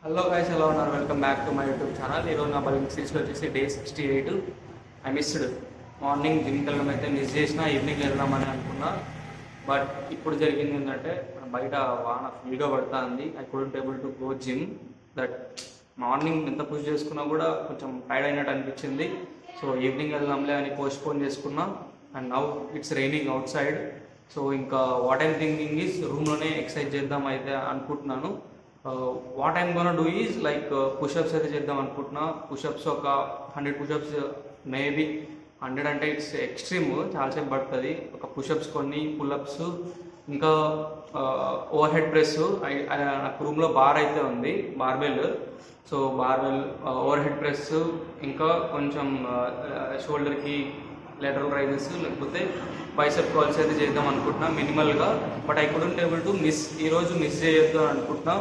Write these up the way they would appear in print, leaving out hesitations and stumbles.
Hello guys, ఎలా ఉన్నారు? Welcome back to my YouTube channel. ఈరోజు నా బలింగ్ సిరీస్లో వచ్చేసి డే 68. ఐ మిస్డ్ మార్నింగ్ జిమ్కి వెళ్ళడం అయితే మిస్ చేసిన, ఈవినింగ్ వెళ్దామని అనుకున్నా. బట్ ఇప్పుడు జరిగింది ఏంటంటే బయట వాన ఫుల్గా పడుతుంది. I couldn't able to go gym. That morning ఎంత పుష్ చేసుకున్నా కూడా కొంచెం టైర్డ్ అయినట్టు అనిపించింది. సో ఈవినింగ్ వెళ్దాంలే అని పోస్ట్పోన్ చేసుకున్నా. And now it's raining out side. So ఇంకా వాట్ ఐమ్ థింకింగ్ ఈజ్ రూమ్లోనే ఎక్సర్సైజ్ చేద్దాం అయితే అనుకుంటున్నాను. What I'm gonna do is like push-ups అయితే చేద్దాం అనుకుంటున్నా. పుషప్స్ ఒక 100 పుషప్స్, మేబీ 100 అంటే ఇట్స్ ఎక్స్ట్రీమ్, చాలాసేపు పడుతుంది. ఒక పుషప్స్ కొన్ని, పుల్అప్స్, ఇంకా ఓవర్ హెడ్ ప్రెస్. నాకు రూమ్లో బార్ అయితే ఉంది, barbell. So barbell, overhead press, ఇంకా కొంచెం షోల్డర్కి లేటరల్ రైజెస్, లేకపోతే బైసెప్ కాల్స్ అయితే చేద్దాం అనుకుంటున్నా మినిమల్గా. But I couldn't able to ఈరోజు మిస్ చేయొద్దు అని అనుకుంటున్నా.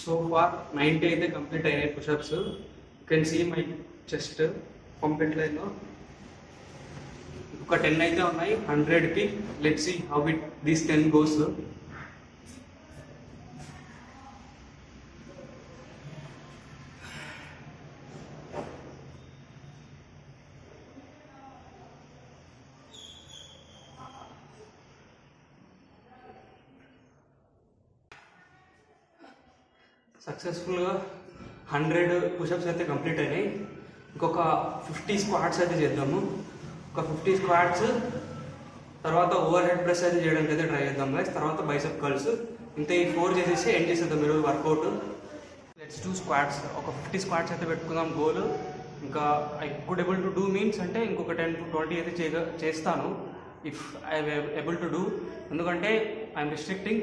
సో ఫార్ 90 అయితే కంప్లీట్ అయినాయి pushups. You can see my chest complete లైన్లో. ఒక 10 అయితే ఉన్నాయి 100కి. Let's see how it these 10 goes. సక్సెస్ఫుల్గా 100 పుషప్స్ అయితే కంప్లీట్ అయినాయి. ఇంకొక 50 స్క్వాట్స్ అయితే చేద్దాము. ఒక 50 స్క్వాట్స్ తర్వాత ఓవర్ హెడ్ ప్రెస్ అయితే చేయడానికి అయితే ట్రై చేద్దాం గైస్. తర్వాత బైసెప్ కర్ల్స్. ఇంత ఈ 4 చేసేసి ఎండ్ చేసేద్దాం ఈరోజు వర్కౌట్. Let's do squats. ఒక 50 స్క్వాట్స్ అయితే పెట్టుకుందాం గోల్. ఇంకా I could able to do means అంటే ఇంకొక 10 to 20 అయితే చేస్తాను if I able to do. ఎందుకంటే ఐఎమ్ రిస్ట్రిక్టింగ్.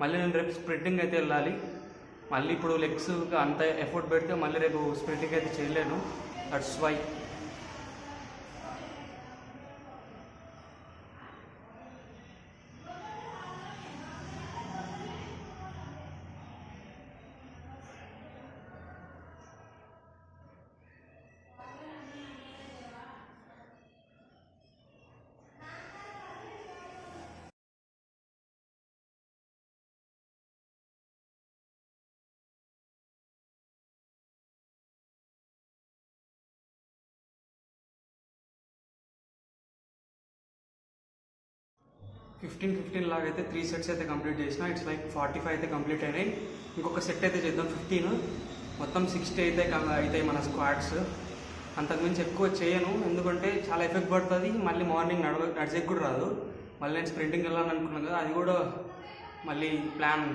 మళ్ళీ నేను రేపు స్ప్రింటింగ్ అయితే వెళ్ళాలి. మళ్ళీ ఇప్పుడు లెగ్స్ అంత ఎఫర్ట్ పెడితే మళ్ళీ రేపు స్ప్రింటింగ్ అయితే చేయలేను. That's why. ఫిఫ్టీన్ 15 లాగా అయితే 3 సెట్స్ అయితే కంప్లీట్ చేసిన. ఇట్స్ లైక్ 45 అయితే కంప్లీట్ అయినాయి. ఇంకొక సెట్ అయితే చేద్దాం 15. మొత్తం 60 అయితే అవుతాయి మన స్క్వాడ్స్. అంతకుమించి ఎక్కువ చేయను, ఎందుకంటే చాలా ఎఫెక్ట్ పడుతుంది. మళ్ళీ మార్నింగ్ నడిచేకి కూడా రాదు. మళ్ళీ నేను స్ప్రింటింగ్ వెళ్ళాలని అనుకున్నాను కదా, అది కూడా మళ్ళీ ప్లాన్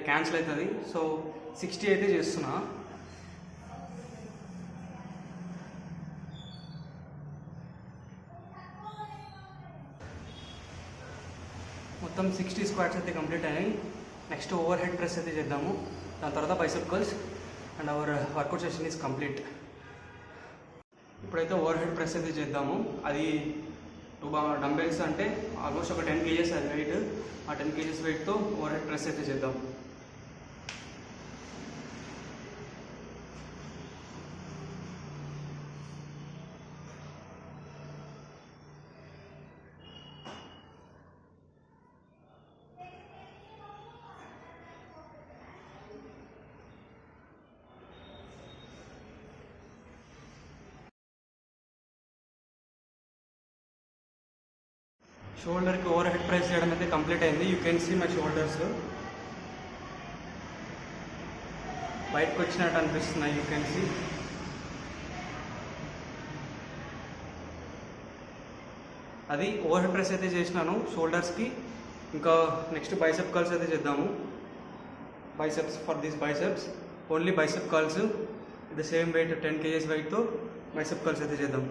క్యాన్సిల్ అవుతుంది. సో 60 అయితే చేస్తున్నా. మొత్తం 60 స్క్వాట్స్ అయితే కంప్లీట్ అయినాయి. నెక్స్ట్ ఓవర్ హెడ్ ప్రెస్ అయితే చేద్దాము. దాని తర్వాత bicep curls and our workout session is complete. ఇప్పుడైతే ఓవర్ హెడ్ ప్రెస్ అయితే చేద్దాము. అది 2 డంబెల్స్ అంటే ఆల్మోస్ట్ ఒక 10 kgs అది వెయిట్. ఆ 10 kgs వెయిట్తో ఓవర్ హెడ్ ప్రెస్ అయితే చేద్దాం. షోల్డర్కి ఓవర్ హెడ్ ప్రెస్ చేయడం అయితే కంప్లీట్ అయింది. You can see my shoulders బయటకు వచ్చినట్టు అనిపిస్తున్నాయి. You can see. అది ఓవర్ హెడ్ ప్రెస్ అయితే చేసినాను షోల్డర్స్కి. ఇంకా నెక్స్ట్ బైసెప్ కర్ల్స్ అయితే చేద్దాము. Biceps, for these biceps only bicep curls the same weight 10 kgs వెయిట్తో బైసెప్ కర్ల్స్ అయితే చేద్దాం.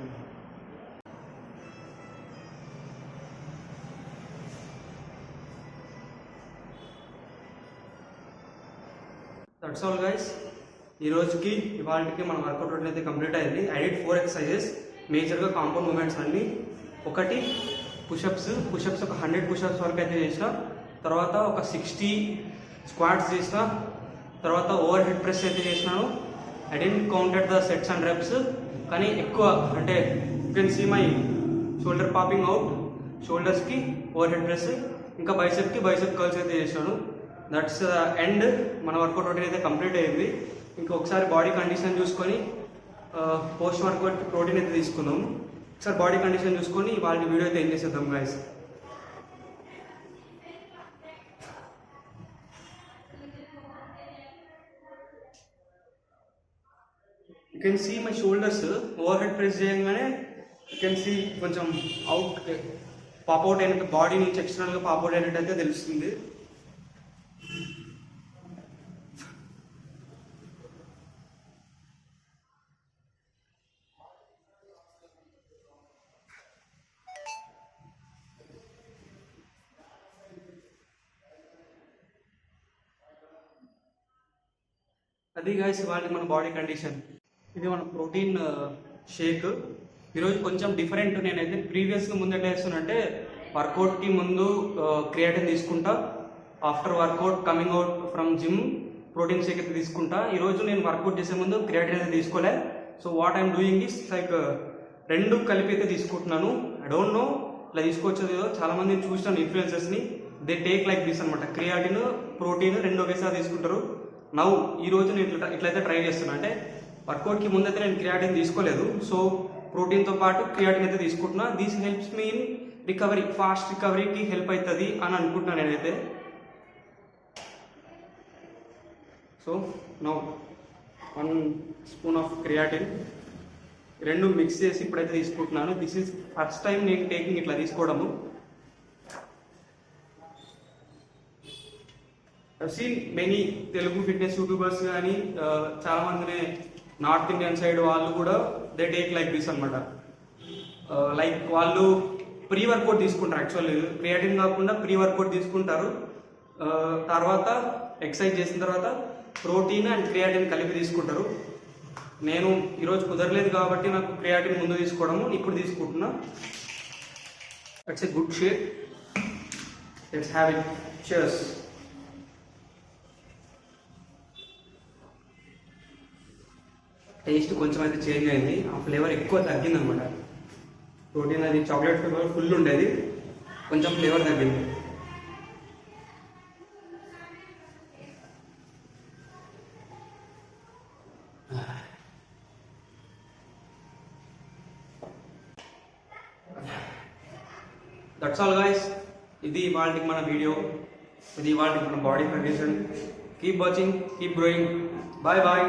That's all guys. ఈ రోజుకి ఇవాళకి మన వర్కౌట్ రొటీన్ అయితే కంప్లీట్ అయింది. ఐ డిడ్ 4 ఎక్సర్సైజెస్, మేజర్గా కాంపౌండ్ మూమెంట్స్ అన్ని. ఒకటి పుషప్స్ ఒక 100 పుషప్స్ వరకు అయితే చేసిన, తర్వాత ఒక 60 స్క్వాట్స్ చేసిన, తర్వాత ఓవర్ హెడ్ ప్రెస్ అయితే చేసినాను. I didn't counted the sets and reps, కానీ ఎక్కువ అంటే you can see my shoulder popping out. షోల్డర్స్కి ఓవర్ హెడ్ ప్రెస్, ఇంకా బైసెప్కి బైసెప్ కర్ల్స్ అయితే చేసినాను. That's end. మన వర్కౌట్ రొటీన్ అయితే కంప్లీట్ అయింది. ఇంకా ఒకసారి బాడీ కండిషన్ చూసుకొని పోస్ట్ వర్కౌట్ ప్రోటీన్ అయితే తీసుకుందాం. ఒకసారి బాడీ కండిషన్ చూసుకొని వాళ్ళ వీడియో అయితే ఏం చేసేద్దాం guys. You can see my shoulders overhead press చేయగానే యూ కెన్ సీ కొంచెం అవుట్ పాప్అవుట్ అయినట్టు, బాడీ నుంచి ఎక్స్టర్నల్గా పాప్అవుట్ అయినట్టు అయితే తెలుస్తుంది. అది గైస్ ఇవాళ మన బాడీ కండిషన్. ఇది మన ప్రోటీన్ షేక్. ఈరోజు కొంచెం డిఫరెంట్. నేనైతే ప్రీవియస్గా ముందు ఎట్లా చేస్తున్నంటే వర్కౌట్కి ముందు క్రియేటిన్ తీసుకుంటా, after workout coming out from gym protein shake అయితే తీసుకుంటా. ఈరోజు నేను వర్కౌట్ చేసే ముందు క్రియేటిన్ అయితే తీసుకోలే. So what I'm doing is like రెండు కలిపి అయితే తీసుకుంటున్నాను. ఐ డోంట్ నో ఇలా తీసుకోవచ్చో. చాలా మందిని చూసినాను ఇన్ఫ్లుయెన్సర్స్ని, దే టేక్ లైక్ దిస్ అనమాట. క్రియాటిన్ ప్రోటీన్ రెండు ఒకేసారి తీసుకుంటారు. నవ్వు ఈరోజు నేను ఇట్లయితే ట్రై చేస్తున్నా. అంటే వర్కౌట్కి ముందైతే నేను క్రియాటిన్ తీసుకోలేదు, సో ప్రోటీన్తో పాటు క్రియాటిన్ అయితే తీసుకుంటున్నా. This helps me in recovery, fast రికవరీకి హెల్ప్ అవుతుంది అని అనుకుంటున్నాను నేనైతే. So now 1 spoon of creatine రెండు మిక్స్ చేసి ఇప్పుడైతే తీసుకుంటున్నాను. దిస్ ఈజ్ ఫస్ట్ టైం నేను టేకింగ్ ఇట్లా తీసుకోవడము. Seen many Telugu fitness YouTubers కానీ చాలా మందిని నార్త్ ఇండియన్ సైడ్ వాళ్ళు కూడా దే టేక్ లైక్ దిస్ అనమాట. లైక్ వాళ్ళు ప్రీ వర్కౌట్ తీసుకుంటారు. యాక్చువల్లీ క్రియాటిన్ కాకుండా ప్రీ వర్కౌట్ తీసుకుంటారు. తర్వాత ఎక్సర్సైజ్ చేసిన తర్వాత ప్రోటీన్ అండ్ క్రియాటిన్ కలిపి తీసుకుంటారు. నేను ఈరోజు కుదరలేదు కాబట్టి నాకు క్రియాటిన్ ముందు తీసుకోవడము, ఇప్పుడు తీసుకుంటున్నా. It's a good shake. Let's have it. cheers. Taste కొంచెం అయితే చేంజ్ అయింది. ఆ ఫ్లేవర్ ఎక్కువ తగ్గింది అనమాట. ప్రోటీన్ అది చాక్లెట్ ఫ్లేవర్ ఫుల్ ఉండేది, కొంచెం ఫ్లేవర్ తగ్గింది. That's all guys. ఇది ఇవాళకి మన వీడియో, ఇది ఇవాళకి మన body condition. Keep watching, keep growing. Bye bye.